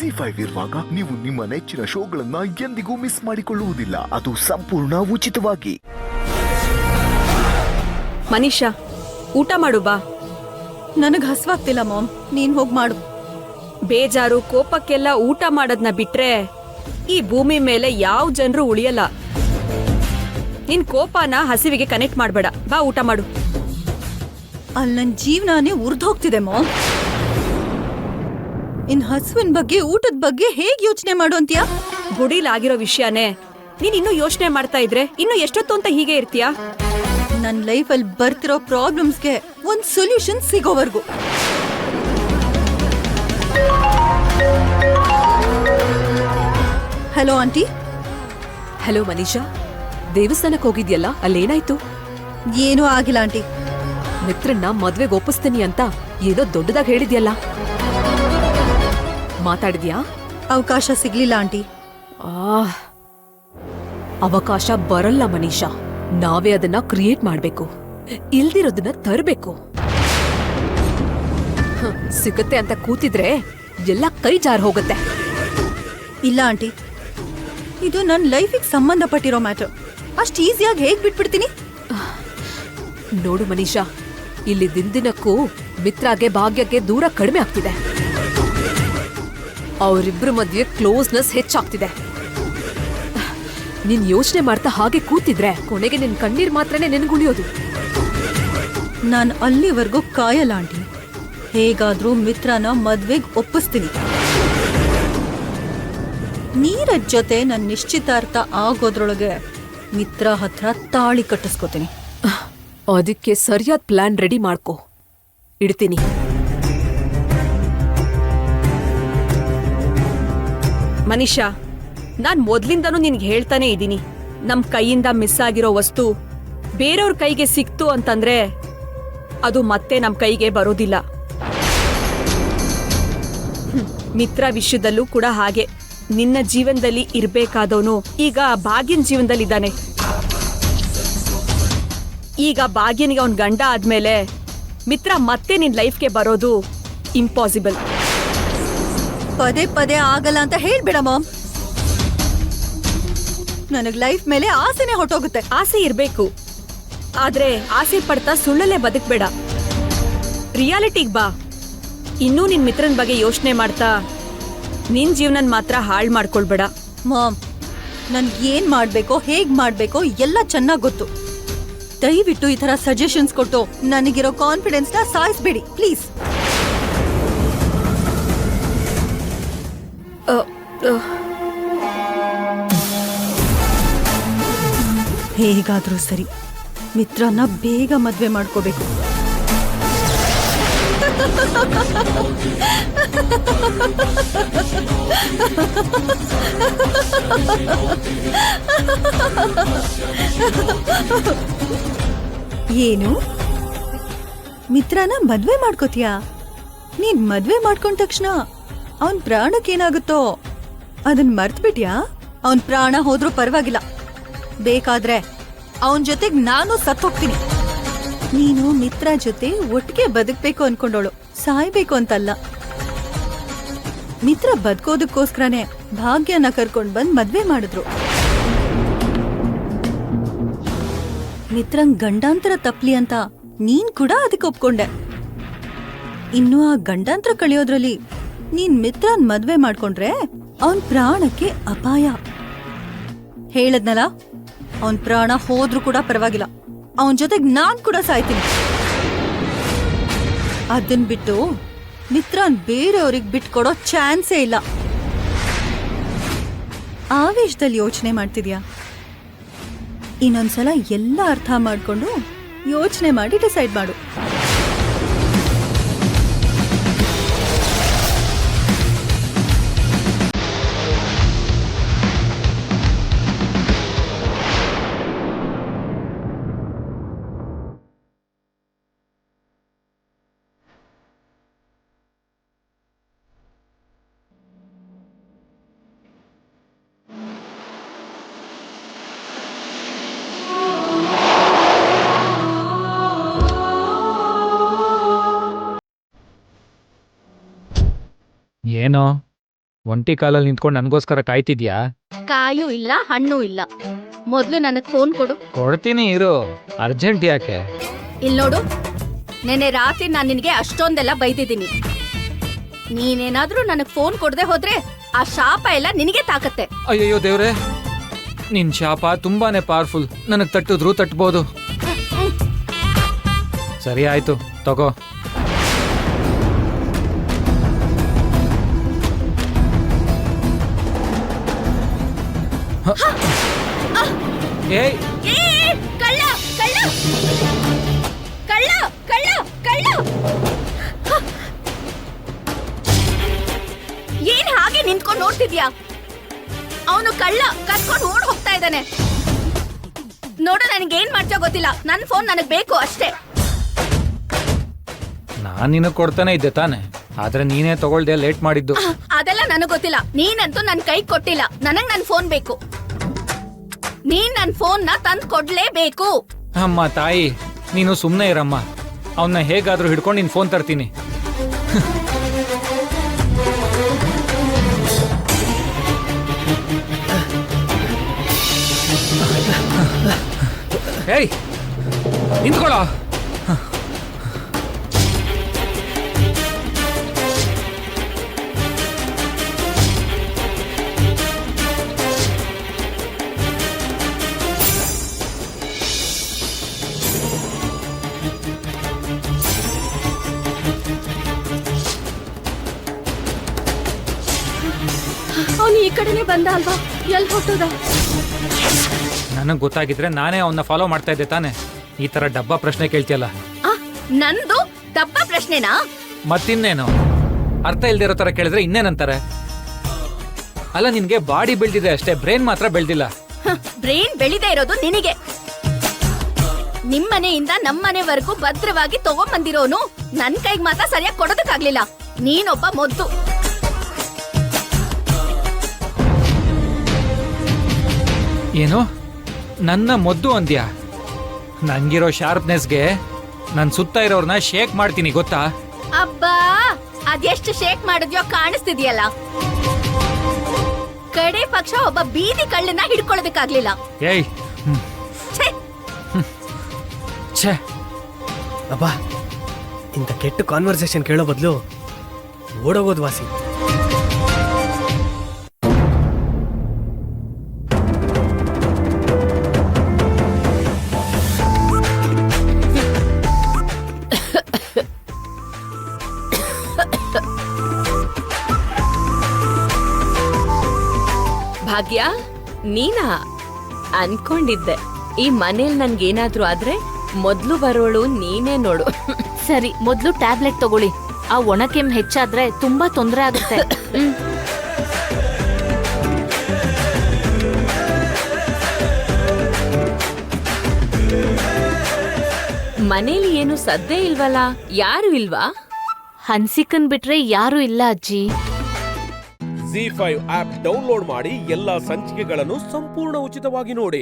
ಜಿ5 ಇರುವಾಗ ನೀವು ನಿಮ್ಮ ನೆಚ್ಚಿನ ಶೋಗಳನ್ನ ಎಂದಿಗೂ ಮಿಸ್ ಮಾಡಿಕೊಳ್ಳುವುದಿಲ್ಲ. ಅದು ಸಂಪೂರ್ಣ ಉಚಿತವಾಗಿ. ಮನೀಷಾ, ಊಟ ಮಾಡು ಬಾ. ನನಗ್ ಹಸ್ವಾಗ್ತಿಲ್ಲ ಮಾಮ್, ನೀನ್ ಹೋಗ್ ಮಾಡು. ಬೇಜಾರು ಕೋಪಕ್ಕೆಲ್ಲ ಊಟ ಮಾಡೋದ್ನ ಬಿಟ್ರೆ ಈ ಭೂಮಿ ಮೇಲೆ ಯಾವ ಜನರು ಉಳಿಯಲ್ಲ. ನಿನ್ ಕೋಪನ ಹಸಿವಿಗೆ ಕನೆಕ್ಟ್ ಮಾಡ್ಬೇಡ, ಬಾ ಊಟ ಮಾಡು. ಅಲ್ಲಿ ನನ್ ಜೀವನಾನೇ ಉರ್ದೋಗ್ತಿದೆ ಮಾಮ್. ಇನ್ ಹಸುವಿನ ಬಗ್ಗೆ ಊಟದ ಬಗ್ಗೆ ಹೇಗ್ ಯೋಚನೆ ಮಾಡು ಅಂತೀಯಾ? ಗುಡಿಲಾಗಿರೋ ವಿಷಯನೇ ನೀನ್ ಇನ್ನೂ ಯೋಚನೆ ಮಾಡ್ತಾ ಇದ್ರೆ ಇನ್ನು ಎಷ್ಟೊತ್ತು ಅಂತ ಹೀಗೆ ಇರ್ತೀಯಾ? ನನ್ ಲೈಫಲ್ಲಿ ಬರ್ತಿರೋ ಪ್ರಾಬ್ಲಮ್ಸ್ಗೆ ಒಂದ್ ಸೊಲ್ಯೂಷನ್ ಸಿಗೋವರ್ಗು. Hello aunty. ಹಲೋ ಮನೀಷಾ, ದೇವಸ್ಥಾನಕ್ಕೆ ಹೋಗಿದ್ಯಲ್ಲ, ಅಲ್ಲೇನಾಯ್ತು? ಏನೂ ಆಗಿಲ್ಲ ಆಂಟಿ. ಮಿತ್ರನ್ನ ಮದ್ವೆಗೆ ಒಪ್ಪಿಸ್ತೀನಿ ಅಂತ ಏನೋ ದೊಡ್ಡದಾಗಿ ಹೇಳಿದ್ಯಲ್ಲ, ಮಾತಾಡಿದ್ಯಾ? ಅವಕಾಶ ಸಿಗ್ಲಿಲ್ಲ ಆಂಟಿ. ಅವಕಾಶ ಬರಲ್ಲ ಮನೀಷಾ, ನಾವೇ ಅದನ್ನ ಕ್ರಿಯೇಟ್ ಮಾಡ್ಬೇಕು, ಇಲ್ದಿರೋದನ್ನ ತರಬೇಕು. ಸಿಗುತ್ತೆ ಅಂತ ಕೂತಿದ್ರೆ ಎಲ್ಲ ಕೈ ಜಾರ್ ಹೋಗುತ್ತೆ. ಇಲ್ಲ ಆಂಟಿ, ಇದು ನನ್ನ ಲೈಫಿಗೆ ಸಂಬಂಧಪಟ್ಟಿರೋ ಮ್ಯಾಟರ್. ಅಷ್ಟು ಈಸಿಯಾಗಿ ಹೇಗ್ ಬಿಟ್ಬಿಡ್ತೀನಿ? ನೋಡು ಮನೀಷಾ, ಇಲ್ಲಿ ದಿನದಿನಕ್ಕೂ ಮಿತ್ರಾಗೆ ಭಾಗ್ಯಕ್ಕೆ ದೂರ ಕಡಿಮೆ ಆಗ್ತಿದೆ. ಅವರಿಬ್ರ ಮಧ್ಯೆ ಕ್ಲೋಸ್ನೆಸ್ ಹೆಚ್ಚಾಗ್ತಿದೆ. ನೀನ್ ಯೋಚನೆ ಮಾಡ್ತಾ ಹಾಗೆ ಕೂತಿದ್ರೆ ಕೊನೆಗೆ ನಿನ್ ಕಣ್ಣೀರ್ ಮಾತ್ರನೇ ನೆನ್ಗುಳಿಯೋದು. ನಾನು ಅಲ್ಲಿವರೆಗೂ ಕಾಯಲ್ಲ ಆಂಟಿ. ಹೇಗಾದ್ರೂ ಮಿತ್ರನ ಮದ್ವೆಗ್ ಒಪ್ಪಿಸ್ತೀನಿ. ನೀರಜ್ ಜೊತೆ ನನ್ನ ನಿಶ್ಚಿತಾರ್ಥ ಆಗೋದ್ರೊಳಗೆ ಮಿತ್ರ ಹತ್ರ ತಾಳಿ ಕಟ್ಟಿಸ್ಕೋತೀನಿ. ಅದಕ್ಕೆ ಸರಿಯಾದ ಪ್ಲಾನ್ ರೆಡಿ ಮಾಡ್ಕೋ, ಇಡ್ತೀನಿ. ಮನೀಷಾ, ನಾನ್ ಮೊದ್ಲಿಂದನೂ ನಿನ್ಗೆ ಹೇಳ್ತಾನೆ ಇದ್ದೀನಿ, ನಮ್ ಕೈಯಿಂದ ಮಿಸ್ ಆಗಿರೋ ವಸ್ತು ಬೇರೆಯವ್ರ ಕೈಗೆ ಸಿಕ್ತು ಅಂತಂದ್ರೆ ಅದು ಮತ್ತೆ ನಮ್ ಕೈಗೆ ಬರೋದಿಲ್ಲ. ಮಿತ್ರ ವಿಷಯದಲ್ಲೂ ಕೂಡ ಹಾಗೆ. ನಿನ್ನ ಜೀವನದಲ್ಲಿ ಇರ್ಬೇಕಾದವನು ಈಗ ಭಾಗ್ಯನ್ ಜೀವನದಲ್ಲಿದ್ದಾನೆ. ಈಗ ಭಾಗ್ಯನಿಗೆ ಅವನ್ ಗಂಡ ಆದ್ಮೇಲೆ ಮಿತ್ರ ಮತ್ತೆ ನಿನ್ ಲೈಫ್ಗೆ ಬರೋದು ಇಂಪಾಸಿಬಲ್. ಪದೇ ಪದೇ ಆಗಲ್ಲ ಅಂತ ಹೇಳ್ಬೇಡ ಮಾಮ್. ನನಗ್ ಲೈಫ್ ಮೇಲೆ ಆಸೆನೆ ಹೊಟ್ಟೋಗುತ್ತೆ. ಆಸೆ ಇರ್ಬೇಕು, ಆದ್ರೆ ಆಸೆ ಪಡ್ತಾ ಸುಳ್ಳಲ್ಲೇ ಬದುಕ್ಬೇಡ. ರಿಯಾಲಿಟಿಗ್ ಬಾ. ಇನ್ನೂ ನಿನ್ ಮಿತ್ರನ್ ಬಗ್ಗೆ ಯೋಚನೆ ಮಾಡ್ತಾ ನಿನ್ ಜೀವನನ್ ಮಾತ್ರ ಹಾಳ್ ಮಾಡ್ಕೊಳ್ಬೇಡ. ಮಾಮ್, ನನ್ಗೆ ಏನ್ ಮಾಡ್ಬೇಕೋ ಹೇಗ್ ಮಾಡ್ಬೇಕೋ ಎಲ್ಲ ಚೆನ್ನಾಗ್ ಗೊತ್ತು. ದಯವಿಟ್ಟು ಈ ತರ ಸಜೆಷನ್ಸ್ ಕೊಟ್ಟು ನನಗಿರೋ ಕಾನ್ಫಿಡೆನ್ಸ್ ನ ಸಾಯಿಸ್ಬೇಡಿ ಪ್ಲೀಸ್. ಹೇಗಾದ್ರೂ ಸರಿ ಮಿತ್ರನ ಬೇಗ ಮದ್ವೆ ಮಾಡ್ಕೋಬೇಕು. ಏನು ಮಿತ್ರನ ಮದ್ವೆ ಮಾಡ್ಕೋತೀಯಾ? ನೀನ್ ಮದ್ವೆ ಮಾಡ್ಕೊಂಡ ತಕ್ಷಣ ಅವನ್ ಪ್ರಾಣಕ್ಕೇನಾಗುತ್ತೋ ಅದನ್ ಮರ್ತ್ಬಿಟ್ಯಾ? ಅವನ್ ಪ್ರಾಣ ಹೋದ್ರೂ ಪರವಾಗಿಲ್ಲ, ಬೇಕಾದ್ರೆ ಅವನ್ ಜೊತೆಗ್ ನಾನು ಸತ್ತೋಗ್ತೀನಿ. ನೀನು ಮಿತ್ರ ಜೊತೆ ಒಟ್ಟಿಗೆ ಬದುಕ್ಬೇಕು ಅನ್ಕೊಂಡೋಳು, ಸಾಯ್ಬೇಕು ಅಂತಲ್ಲ. ಮಿತ್ರ ಬದುಕೋದಕ್ಕೋಸ್ಕರನೇ ಭಾಗ್ಯನ ಕರ್ಕೊಂಡ್ ಬಂದ್ ಮದ್ವೆ ಮಾಡಿದ್ರು. ಮಿತ್ರಂಗ್ ಗಂಡಾಂತರ ತಪ್ಲಿ ಅಂತ ನೀನ್ ಕೂಡ ಅದಕ್ಕೆ ಒಪ್ಕೊಂಡೆ. ಇನ್ನು ಆ ಗಂಡಾಂತರ ಕಳಿಯೋದ್ರಲ್ಲಿ ನೀನ್ ಮಿತ್ರನ್ ಮದ್ವೆ ಮಾಡ್ಕೊಂಡ್ರೆ ಅವನ್ ಪ್ರಾಣಕ್ಕೆ ಅಪಾಯ. ಹೇಳದ್ನಲ್ಲ, ಅವನ್ ಪ್ರಾಣ ಹೋದ್ರೂ ಕೂಡ ಪರವಾಗಿಲ್ಲ, ಅವನ್ ಜೊತೆಗ್ ನಾನ್ ಕೂಡ ಸಾಯ್ತೀನಿ. ಅದನ್ ಬಿಟ್ಟು ಮಿತ್ರನ್ ಬೇರೆಯವ್ರಿಗೆ ಬಿಟ್ಕೊಡೋ ಚಾನ್ಸೇ ಇಲ್ಲ. ಆವೇಶದಲ್ಲಿ ಯೋಚನೆ ಮಾಡ್ತಿದ್ಯಾ? ಇನ್ನೊಂದ್ಸಲ ಎಲ್ಲ ಅರ್ಥ ಮಾಡ್ಕೊಂಡು ಯೋಚನೆ ಮಾಡಿ ಡಿಸೈಡ್ ಮಾಡು. ಏನೋ ಒಂಟಿ ಕಾಲಲ್ಲಿ ನಿಂತ್ಕೊಂಡು ನನಗೋಸ್ಕರ ಕಾಯ್ತಿದ್ಯಾ? ಕಾಯೂ ಇಲ್ಲ ಹಣ್ಣು ಇಲ್ಲ. ಮೊದ್ಲು ನನಗ್ ಫೋನ್ ಕೊಡು. ಕೊಡ್ತೀನಿ ಇರು, ಅರ್ಜೆಂಟ್ ಯಾಕೆ? ಇಲ್ ನೋಡು, ನೆನ್ನೆ ರಾತ್ರಿ ನಾನ್ ನಿನಗೆ ಅಷ್ಟೊಂದೆಲ್ಲ ಬೈದಿದ್ದೀನಿ. ನೀನೇನಾದ್ರೂ ನನಗ್ ಫೋನ್ ಕೊಡದೆ ಹೋದ್ರೆ ಆ ಶಾಪ ಎಲ್ಲ ನಿನಗೆ ತಾಕತ್ತೆ. ಅಯ್ಯಯ್ಯೋ ದೇವ್ರೆ, ನಿನ್ ಶಾಪ ತುಂಬಾನೇ ಪವರ್ಫುಲ್. ನನಗ್ ತಟ್ಟಿದ್ರು ತಟ್ಬೋದು. ಸರಿ ಆಯ್ತು, ತಗೋ. ಏಯ್, ಏ, ಕಳ್ಳ ಕಳ್ಳ ಕಳ್ಳ ಕಳ್ಳ ಕಳ್ಳ! ಹ! ಏನ್ ಹಾಗೆ ನಿಂತ್ಕೊಂಡು ನೋಡ್ತಿದ್ಯಾ? ಅವನು ಕಳ್ಳ ಕತ್ಕೊಂಡು ಓಡ್ ಹೋಗ್ತಾ ಇದ್ದಾನೆ. ನೋಡು, ನನಗೇನ್ ಮಾಡ್ತೀಯೋ ಗೊತ್ತಿಲ್ಲ. ನನ್ ಫೋನ್ ನನಗ್ ಬೇಕು ಅಷ್ಟೇ. ನಾನ್ ನಿನಗ್ ಕೊಡ್ತಾನೆ ಇದ್ದೆ ತಾನೆ, ಆದ್ರೆ ನೀನೇ ತಗೊಳ್ದೆ ಲೇಟ್ ಮಾಡಿದ್ದು. ಅದೆಲ್ಲ ನನಗ್ ಗೊತ್ತಿಲ್ಲ. ನೀನಂತೂ ನನ್ ಕೈ ಕೊಟ್ಟಿಲ್ಲ. ನನಗ್ ನನ್ ಫೋನ್ ಬೇಕು. ನೀನ್ ನನ್ ಫೋನ್ ನ ತಂದ್ ಕೊಡ್ಲೇಬೇಕು. ಅಮ್ಮ ತಾಯಿ, ನೀನು ಸುಮ್ನೆ ಇರಮ್ಮ. ಅವನ್ನ ಹೇಗಾದ್ರೂ ಹಿಡ್ಕೊಂಡು ನಿನ್ ಫೋನ್ ತರ್ತೀನಿ. ಏಯ್, ನಿಂತ್ಕೊಳ್ಳೋ. ಅವನು ಈ ಕಡೆನೆ ಬಂದ ಅಲ್ವಾ? ಎಲ್ ಹೊಟ್ಟೋದ? ನನಗ್ ಗೊತ್ತಾಗಿದ್ರೆ ನಾನೇ ಅವನ್ನ ಫಾಲೋ ಮಾಡ್ತಾ ಇದ್ದೆ ತಾನೆ. ಈ ತರ ಡಬ್ಬಾ ಪ್ರಶ್ನೆ ಕೇಳ್ತಿಯಲ್ಲ. ನಂದು ದಪ್ಪ ಪ್ರಶ್ನೆನಾ? ಮತ್ತಿನ್ನೇನು, ಅರ್ಥ ಇಲ್ದಿರೋ ತರ ಕೇಳಿದ್ರೆ ಇನ್ನೇನಂತಾರೆ? ಅಲ್ಲ, ನಿನ್ಗೆ ಬಾಡಿ ಬೆಳ್ದಿದೆ ಅಷ್ಟೇ, ಬ್ರೈನ್ ಮಾತ್ರ ಬೆಳ್ದಿಲ್ಲ. ಬ್ರೈನ್ ಬೆಳಿದೇ ಇರೋದು ನಿನಗೆ. ನಿಮ್ಮನೆಯಿಂದ ನಮ್ಮನೆವರೆಗೂ ಭದ್ರವಾಗಿ ತಗೊಂಬಂದಿರೋನು ನನ್ ಕೈಗೆ ಮಾತ್ರ ಸರಿಯಾಗಿ ಕೊಡೋದಕ್ಕಾಗ್ಲಿಲ್ಲ. ನೀನೊಬ್ಬ ಮೊದ್ದು. ಏನು, ನನ್ನ ಮೊದ್ದು ಅಂದ್ಯಾ? ನಂಗಿರೋ ಶಾರ್ಪ್ನೆಸ್ಗೆ ನನ್ ಸುತ್ತ ಇರೋರ್ನ ಶೇಕ್ ಮಾಡ್ತೀನಿ, ಗೊತ್ತಾ? ಅಬ್ಬಾ, ಅದೆಷ್ಟು ಶೇಕ್ ಮಾಡಿದ್ಯೋ ಕಾಣಿಸ್ತಿದ್ಯಲ್ಲ. ಕಡೆ ಪಕ್ಷ ಒಬ್ಬ ಬೀದಿ ಕಳ್ಳನ್ನ ಹಿಡ್ಕೊಳ್ಳೋದಕ್ಕಾಗ್ಲಿಲ್ಲ. ಏಯ್, ಛೇ! ಛೇ, ಅಬ್ಬಾ, ಇಂಥ ಕೆಟ್ಟ ಕಾನ್ವರ್ಸೇಷನ್ ಕೇಳೋ ಬದಲು ಓಡೋಗೋದು ವಾಸಿ. ಭಾಗ್ಯ, ನೀನಾ? ಅನ್ಕೊಂಡಿದ್ದೆ ಈ ಮನೇಲಿ ನನ್ಗೇನಾದ್ರೂ ಆದ್ರೆ ಮೊದ್ಲು ಬರೋಳು ನೀನೇ ನೋಡು. ಸರಿ, ಮೊದ್ಲು ಟ್ಯಾಬ್ಲೆಟ್ ತಗೊಳ್ಳಿ. ಆ ಒಣಕೆಮ್ಮು ಹೆಚ್ಚಾದ್ರೆ ತುಂಬಾ ತೊಂದರೆ ಆಗುತ್ತೆ. ಮನೇಲಿ ಏನು ಸದ್ದೇ ಇಲ್ವಲ್ಲ? ಯಾರು ಇಲ್ವಾ? ಹನ್ಸಿಕನ್ ಬಿಟ್ರೆ ಯಾರು ಇಲ್ಲ ಅಜ್ಜಿ. ZEE5 ಆಪ್ ಡೌನ್ಲೋಡ್ ಮಾಡಿ ಎಲ್ಲಾ ಸಂಚಿಕೆಗಳನ್ನು ಸಂಪೂರ್ಣ ಉಚಿತವಾಗಿ ನೋಡಿ.